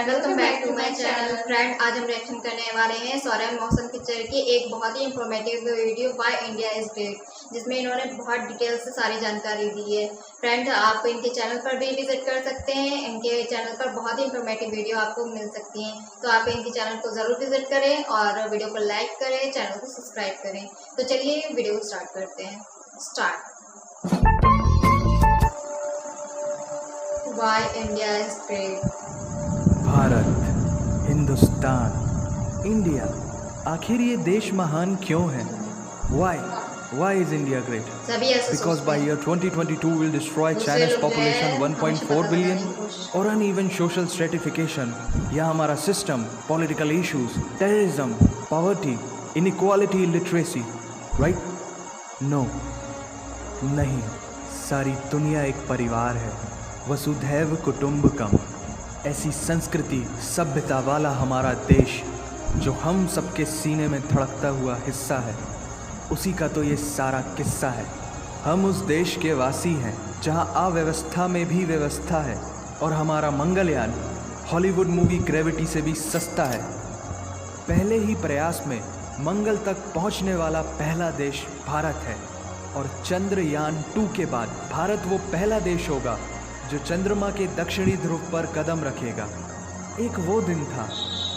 And welcome back to my channel. Friend, आज हम reaction करने वाले हैं सौरभ मौसम पिक्चर की एक बहुत ही informative video why India is great, जिसमें इन्होंने बहुत डिटेल से सारी जानकारी दी है। फ्रेंड, आप इनके चैनल पर भी विजिट कर सकते हैं। इनके चैनल पर बहुत ही इंफॉर्मेटिव वीडियो आपको मिल सकती हैं, तो आप इनके चैनल को ज़रूर विजिट करें और वीडियो को लाइक करें, चैनल को सब्सक्राइब करें। तो चलिए वीडियो स्टार्ट करते हैं। Why India is great. Bharat, Hindustan, India, आखिर ये देश महान क्यों है? Why is India great? Because by year 2022 will destroy China's population 1.4 billion, or uneven social stratification, या हमारा system, political issues, terrorism, poverty, inequality, illiteracy, right? No, नहीं, सारी दुनिया एक परिवार है, वसुधैव कुटुंबकम। ऐसी संस्कृति सभ्यता वाला हमारा देश जो हम सबके सीने में धड़कता हुआ हिस्सा है, उसी का तो ये सारा किस्सा है। हम उस देश के वासी हैं जहां अव्यवस्था में भी व्यवस्था है, और हमारा मंगलयान हॉलीवुड मूवी ग्रेविटी से भी सस्ता है। पहले ही प्रयास में मंगल तक पहुंचने वाला पहला देश भारत है, और चंद्रयान 2 के बाद भारत वो पहला देश होगा जो चंद्रमा के दक्षिणी ध्रुव पर कदम रखेगा। एक वो दिन था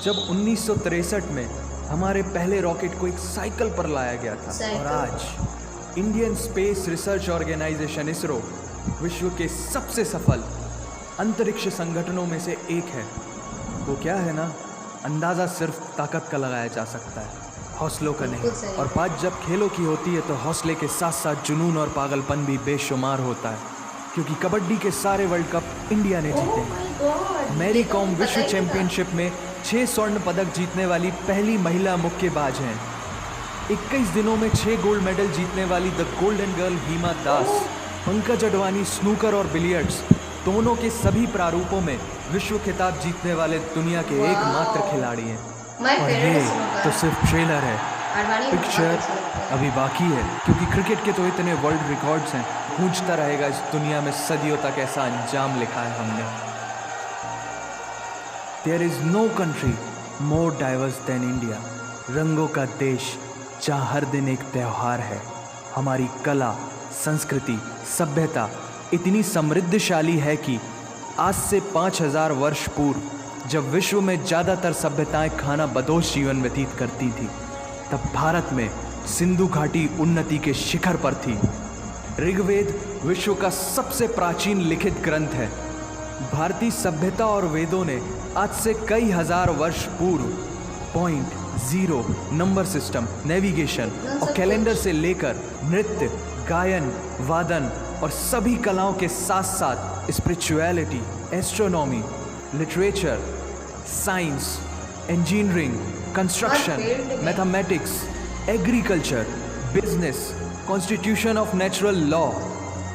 जब 1963 में हमारे पहले रॉकेट को एक साइकिल पर लाया गया था, और आज Indian space research organisation ISRO विश्व के सबसे सफल अंतरिक्ष संगठनों में से एक है। वो क्या है ना, अंदाज़ा सिर्फ ताकत का लगाया जा सकता है, हौसलों का नहीं। और बात जब खेलों की होती है तो हौसले के साथ साथ जुनून और पागलपन भी बेशुमार होता है, क्योंकि कबड्डी के सारे वर्ल्ड कप इंडिया ने जीते हैं। मैरी कॉम विश्व चैंपियनशिप में 6 स्वर्ण पदक जीतने वाली पहली महिला मुक्केबाज हैं। 21 दिनों में 6 गोल्ड मेडल जीतने वाली the golden girl Hima Das. Pankaj Advani snooker और बिलियर्ड्स दोनों के सभी प्रारूपों में विश्व खिताब जीतने वाले दुनिया के एकमात्र खिलाड़ी हैं। और ये तो सिर्फ ट्रेलर है, पिक्चर अभी बाकी है, क्योंकि क्रिकेट के तो इतने वर्ल्ड रिकॉर्ड्स हैं। गूंजता रहेगा इस दुनिया में सदियों तक ऐसा अंजाम लिखा है हमने। There is no country more diverse than India। रंगों का देश जहाँ हर दिन एक त्यौहार है। हमारी कला, संस्कृति, सभ्यता इतनी समृद्धशाली है कि आज से 5000 वर्ष पूर्व जब विश्व में ज़्यादातर सभ्यताएं खाना बदोश जीवन व्यतीत करती थी, तब भारत में सिंधु घाटी उन्नति के शिखर पर थी। ऋग्वेद विश्व का सबसे प्राचीन लिखित ग्रंथ है। भारतीय सभ्यता और वेदों ने आज से कई हजार वर्ष पूर्व point, zero, number system, navigation और कैलेंडर से लेकर नृत्य, गायन, वादन और सभी कलाओं के साथ साथ spirituality, astronomy, literature, science, engineering, construction, mathematics, agriculture, business, constitution of natural law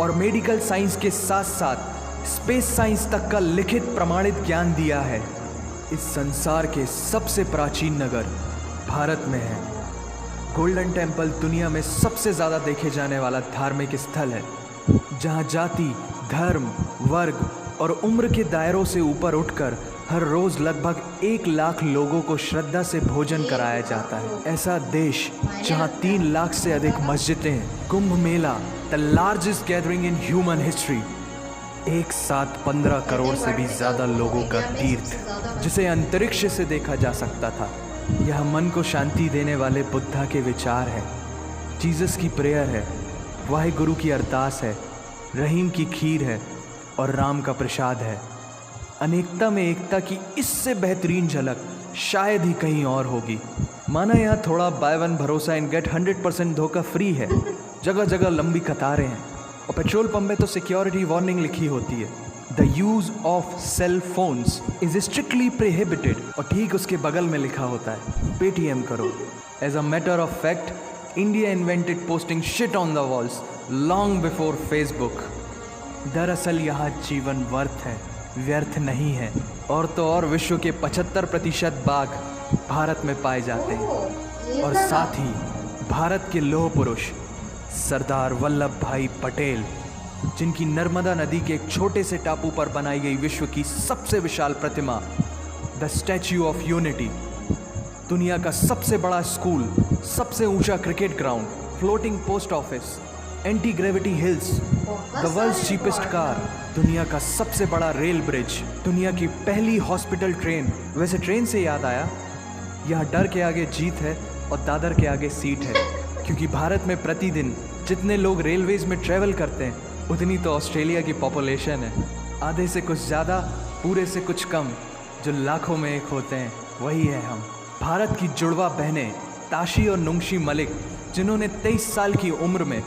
और मेडिकल साइंस के साथ साथ स्पेस साइंस तक का लिखित प्रमाणित ज्ञान दिया है। इस संसार के सबसे प्राचीन नगर भारत में है। गोल्डन टेम्पल दुनिया में सबसे ज़्यादा देखे जाने वाला धार्मिक स्थल है, जहाँ जाति, धर्म, वर्ग और उम्र के दायरों से ऊपर उठकर हर रोज़ लगभग 1 लाख लोगों को श्रद्धा से भोजन कराया जाता है। ऐसा देश जहाँ 3 लाख से अधिक मस्जिदें हैं। Kumbh Mela, the largest gathering in human history. एक साथ 15 करोड़ से भी ज़्यादा लोगों का तीर्थ, जिसे अंतरिक्ष से देखा जा सकता था। यह मन को शांति देने वाले बुद्धा के विचार है, जीसस की प्रेयर है, वाहिगुरु की अरदास है, रहीम की खीर है और राम का प्रसाद है। अनेकता में एकता की इससे बेहतरीन झलक शायद ही कहीं और होगी। माना यहाँ थोड़ा बाय वन भरोसा एंड गेट 100% धोखा फ्री है। जगह जगह लंबी कतारें हैं, और पेट्रोल पंप में तो सिक्योरिटी वार्निंग लिखी होती है, the use of cell phones is strictly prohibited, और ठीक उसके बगल में लिखा होता है पेटीएम करो। As a matter of fact, India invented posting shit on the walls long before Facebook. दरअसल यहाँ जीवन वर्थ है, व्यर्थ नहीं है। और तो और विश्व के 75% बाघ भारत में पाए जाते हैं, और साथ ही भारत के लौह पुरुष सरदार वल्लभ भाई पटेल, जिनकी नर्मदा नदी के एक छोटे से टापू पर बनाई गई विश्व की सबसे विशाल प्रतिमा द स्टैच्यू ऑफ यूनिटी, दुनिया का सबसे बड़ा स्कूल, सबसे ऊंचा cricket ground, floating post office, anti gravity hills, the world's cheapest car, दुनिया का सबसे बड़ा रेल ब्रिज, दुनिया की पहली हॉस्पिटल ट्रेन। वैसे ट्रेन से याद आया, यहाँ डर के आगे जीत है और दादर के आगे सीट है, क्योंकि भारत में प्रतिदिन जितने लोग रेलवेज में ट्रैवल करते हैं उतनी तो ऑस्ट्रेलिया की पॉपुलेशन है। आधे से कुछ ज़्यादा, पूरे से कुछ कम, जो लाखों में एक होते हैं वही है हम। भारत की जुड़वा बहनें ताशी और नुंगशी मलिक, जिन्होंने 23 साल की उम्र में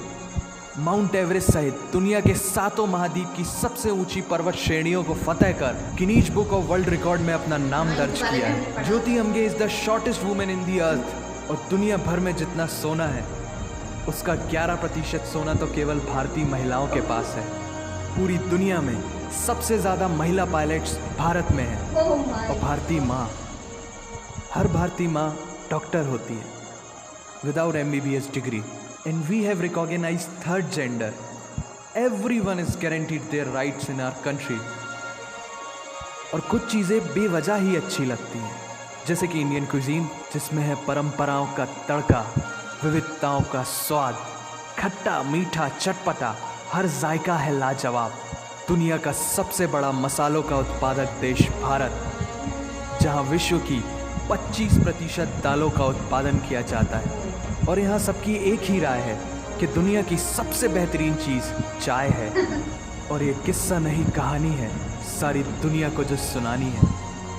माउंट एवरेस्ट सहित दुनिया के 7 महाद्वीप की सबसे ऊंची पर्वत श्रेणियों को फतेह कर Guinness book of world record में अपना नाम दर्ज किया है। Jyoti Amge is the shortest women in the earth, और दुनिया भर में जितना सोना है उसका 11% सोना तो केवल भारतीय महिलाओं के पास है। पूरी दुनिया में सबसे ज़्यादा महिला पायलट्स भारत में हैं, और भारतीय माँ, हर भारतीय माँ डॉक्टर होती है without MBBS degree. And we have recognized third gender. Everyone is guaranteed their rights in our country. और कुछ चीज़ें बेवजह ही अच्छी लगती हैं, जैसे कि इंडियन क्विजीन, जिसमें है परंपराओं का तड़का, विविधताओं का स्वाद, खट्टा मीठा चटपटा, हर जायका है लाजवाब। दुनिया का सबसे बड़ा मसालों का उत्पादक देश भारत, जहां विश्व की 25% दालों का उत्पादन किया जाता है, और यहाँ सबकी एक ही राय है कि दुनिया की सबसे बेहतरीन चीज़ चाय है। और ये किस्सा नहीं कहानी है, सारी दुनिया को जो सुनानी है।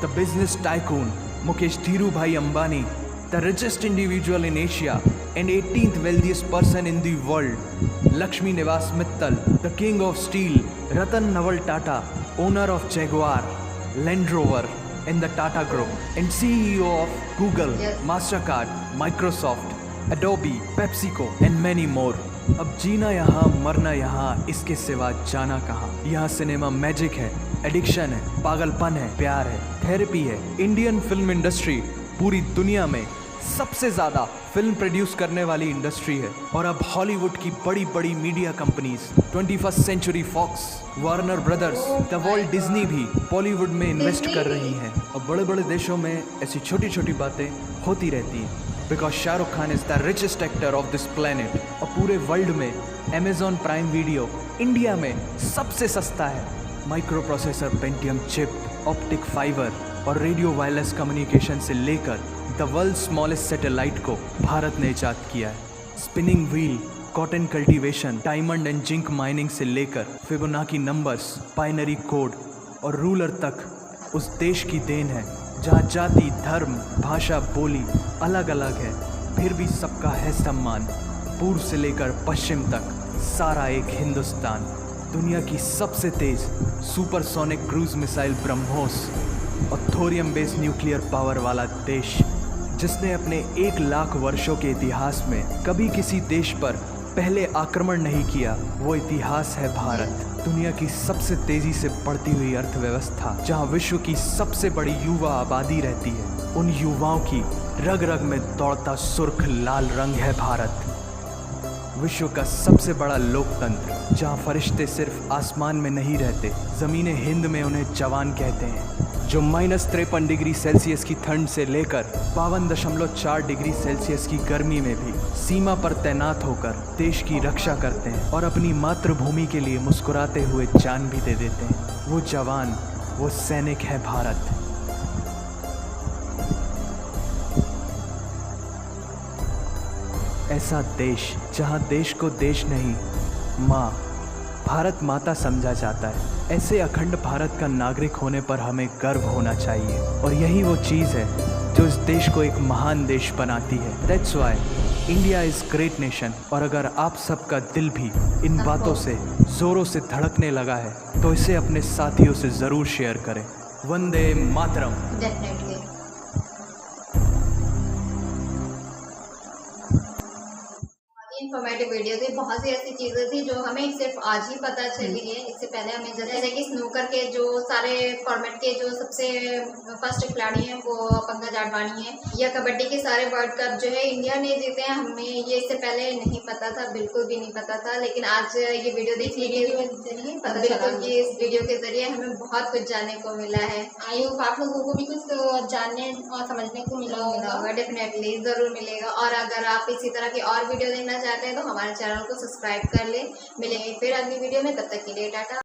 The business tycoon Mukesh Dhirubhai Ambani, the richest individual in Asia and 18th wealthiest person in the world, Lakshmi Niwas Mittal, the king of steel Ratan Naval Tata, owner of Jaguar, Land Rover in the Tata Group, and CEO of Google, Mastercard, Microsoft, Adobe, PepsiCo and many more. अब जीना यहाँ, मरना यहाँ, इसके सिवा जाना कहाँ। यहाँ cinema magic है, एडिक्शन है, पागलपन है, प्यार है, थेरेपी है। इंडियन फिल्म इंडस्ट्री पूरी दुनिया में सबसे ज़्यादा फिल्म प्रोड्यूस करने वाली इंडस्ट्री है, और अब हॉलीवुड की बड़ी बड़ी media companies, 21st century Fox, Warner Brothers, the Walt Disney भी बॉलीवुड में इन्वेस्ट कर रही हैं। और बड़े बड़े देशों में ऐसी छोटी छोटी बातें होती रहती हैं, because Shahrukh Khan is the richest actor of this planet. और पूरे वर्ल्ड में अमेजॉन प्राइम वीडियो इंडिया में सबसे सस्ता है। Micro processor Pentium chip, optic fibre और रेडियो वायरलेस कम्युनिकेशन से लेकर द वर्ल्ड स्मॉलेस्ट सैटेलाइट को भारत ने इजाद किया है। Spinning wheel, cotton cultivation, diamond and zinc mining से लेकर फिबोनाची नंबर्स, बाइनरी कोड और रूलर तक उस देश की देन है, जहाँ जाति, धर्म, भाषा, बोली अलग अलग है, फिर भी सबका है सम्मान। पूर्व से लेकर पश्चिम तक सारा एक हिंदुस्तान। दुनिया की सबसे तेज सुपरसोनिक क्रूज मिसाइल ब्रह्मोस और थोरियम बेस्ड न्यूक्लियर पावर वाला देश, जिसने अपने 1 लाख वर्षों के इतिहास में कभी किसी देश पर पहले आक्रमण नहीं किया, वो इतिहास है भारत। दुनिया की सबसे तेजी से बढ़ती हुई अर्थव्यवस्था, जहां विश्व की सबसे बड़ी युवा आबादी रहती है, उन युवाओं की रग रग में दौड़ता सुर्ख लाल रंग है भारत। विश्व का सबसे बड़ा लोकतंत्र, जहां फरिश्ते सिर्फ आसमान में नहीं रहते, ज़मीने हिंद में उन्हें जवान कहते हैं, जो -53 डिग्री सेल्सियस की ठंड से लेकर 52.4 डिग्री सेल्सियस की गर्मी में भी सीमा पर तैनात होकर देश की रक्षा करते हैं और अपनी मातृभूमि के लिए मुस्कुराते हुए जान भी दे देते हैं। वो जवान, वो सैनिक है भारत। ऐसा देश जहां देश को देश नहीं, माँ, भारत माता समझा जाता है। ऐसे अखंड भारत का नागरिक होने पर हमें गर्व होना चाहिए, और यही वो चीज़ है जो इस देश को एक महान देश बनाती है। That's why India is great nation. और अगर आप सबका दिल भी इन बातों से ज़ोरों से धड़कने लगा है, तो इसे अपने साथियों से ज़रूर शेयर करें। Vande Mataram. Definitely. Informative video थी। बहुत सी ऐसी चीज़ें थी जो हमें सिर्फ आज ही पता चली है। इससे पहले हमें जैसे कि स्नूकर के जो सारे फॉर्मेट के जो सबसे फर्स्ट खिलाड़ी हैं वो पंकज आडवाणी है, या कबड्डी के सारे वर्ल्ड कप जो है इंडिया ने जीते हैं। हमें ये इससे पहले नहीं पता था, बिल्कुल भी नहीं पता था, लेकिन आज ये वीडियो देखने के जरिए पता चला कि इस वीडियो के जरिए हमें बहुत कुछ जानने को मिला है। आई होप आप लोगों को भी कुछ जानने और समझने को मिला होगा। डेफिनेटली ज़रूर मिलेगा। और अगर आप इसी तरह की और वीडियो देखना चाहते हैं तो हमारे चैनल को सब्सक्राइब कर ले। मिलेंगे फिर अगली वीडियो में, तब तक के लिए टाटा।